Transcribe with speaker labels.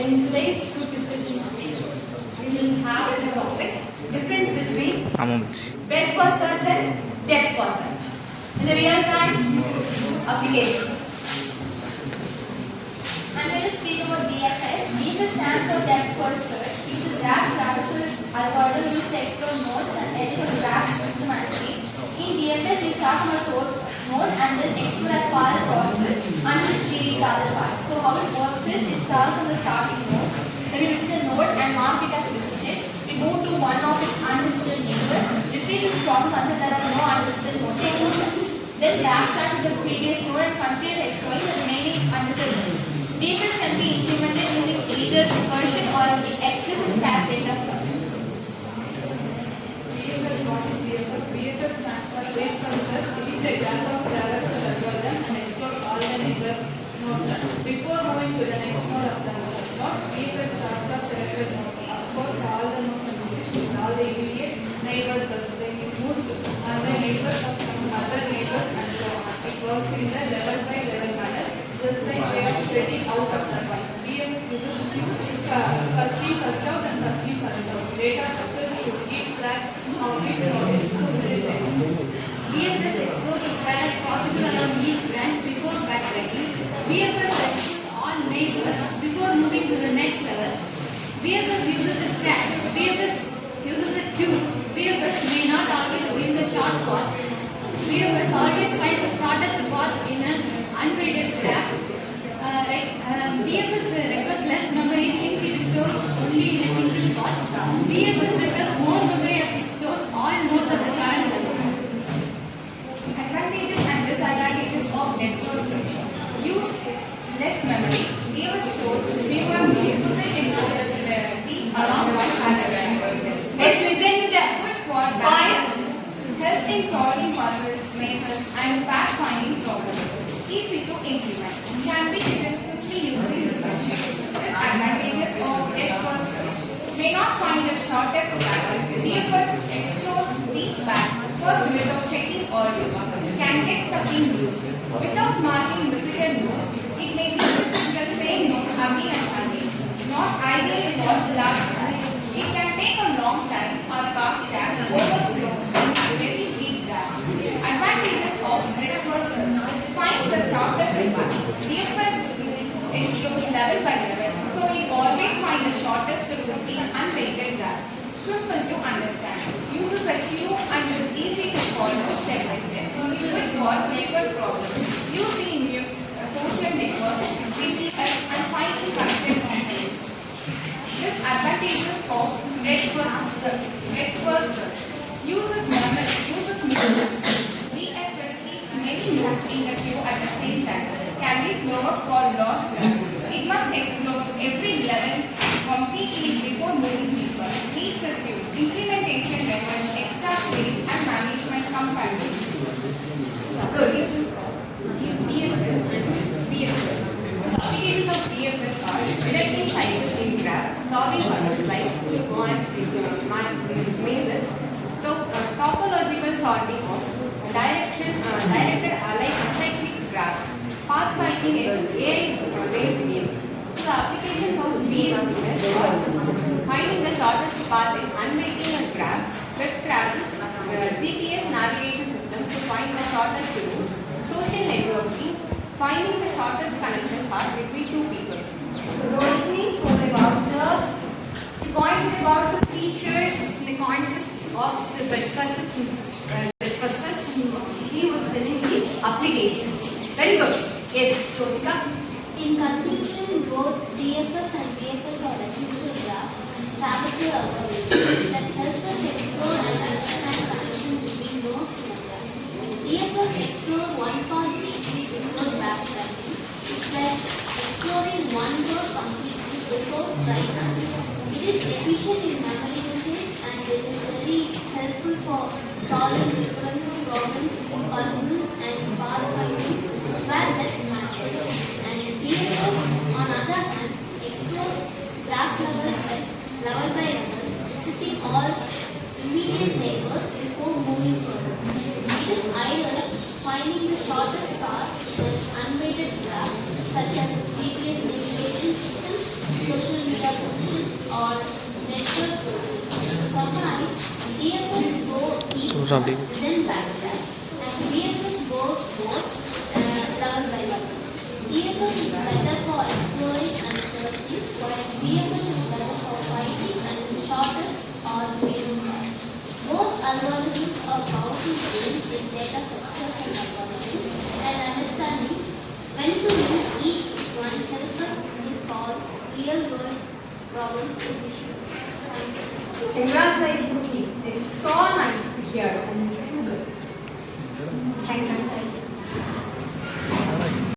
Speaker 1: in today's group discussion, we will have the topic difference between breadth first search and depth first search in the real-time applications.
Speaker 2: I'm going to speak about DFS. DFS stands for depth first search. It's a graph traversal algorithm used to explore nodes and edges of graphs systematically. In DFS, we start from a source node and then explore as far as possible until we reach the other parts. So how it works is, it starts from the starting node. Then we visit the node and mark it as visited. We move to one of its unvisited neighbors. Repeat this process until there are no unvisited nodes. Then backtrack to the previous node and continue exploring the remaining unvisited nodes. DFS can be implemented using either recursion or the explicit stack data structure.
Speaker 3: BFS, what is BFS? BFS stands for recursion. It is a graph of traversal algorithm and explores all the neighbor nodes. Before moving to the next node of the node, BFS starts with selected nodes. Of course, all the nodes are listed, all the immediate neighbors, then it moves to other neighbors of some other neighbors and so on. It works in the level by level manner, just like way of spreading out of the one. BFS uses first in, first out and first in, first out. Data structures to keep track of each node is very important.
Speaker 2: DFS explores as well as possible along each branch before backtracking. BFS explores all neighbors before moving to the next level. BFS uses a stack. BFS uses a queue. BFS may not always give the short path. BFS always finds the shortest path in an unweighted graph. DFS requires less memory since it stores only in a single path. BFS requires more memory as it stores all nodes at the current level. Advantages and disadvantages of depth first search. Use less memory. DFS stores fewer nodes so it can go along one path.
Speaker 1: Let's listen to them.
Speaker 2: Good for background. Helps in solving puzzles, mazes, and fact-finding problems. Easy to implement. Can be extensively using research. Disadvantages of depth first search. May not find the shortest path. DFS explores deep path first without checking all rules. Can get stuck in loops. Without marking visited nodes, it may be the same node again and again. Not ideal for the large graph. It can take a long time or cause stack overflow in very deep graphs. Advantages of breadth first search. Finds the shortest path. DFS explores level by level, so it always finds the shortest routine unweighted graph. Simple to understand. Uses a queue and is easy to follow step by step. Good for network problems. Using social networks, DFS and finding connected components. Disadvantages of breadth first search. Uses memory. DFS keeps many nodes in the queue at the same time. Can be slower for lost graphs. It must explore every level completely before moving deeper. Needs a queue. Implementation requires extra space and management compatibility. BFS. The applications of BFS are detecting cycles in graph, solving puzzles like mazes, topological sorting of directed acyclic graphs, pathfinding AI-based games. So the applications of BFS are finding the shortest path in unmaking a graph, web travel, GPS navigation system to find the shortest route, social networking, finding the shortest connection path between two people.
Speaker 1: So Roshni told she pointed about the features, the concept of the breadth first search. She was telling the applications. Very good. Yes, Jyothika.
Speaker 4: In conclusion, both DFS and BFS are essential graph traversal algorithms that help us explore and understand connection between nodes in a graph. DFS explore one path deeply before backtracking. It's like exploring one node completely before trying another. It is efficient in memory usage and it is very helpful for solving recursive problems, puzzles, and pathfindings where that matters. And BFS, on other hand, explore graph level by level, visiting all immediate neighbors before moving further. It is either finding the shortest path in an unweighted graph, such as GPS navigation system, social media positions, or network profiles. To summarize, DFS go deep within backtrack, and BFS goes level by level. DFS is better for exploring and searching, while BFS is better for finding and shortest or medium path. Both algorithms are powerful tools in data structures and algorithms, and understanding when to use each one helps us to solve real-world problems efficiently. Thank you.
Speaker 1: Congratulations, team. It's so nice to hear and it's too good. Thank you.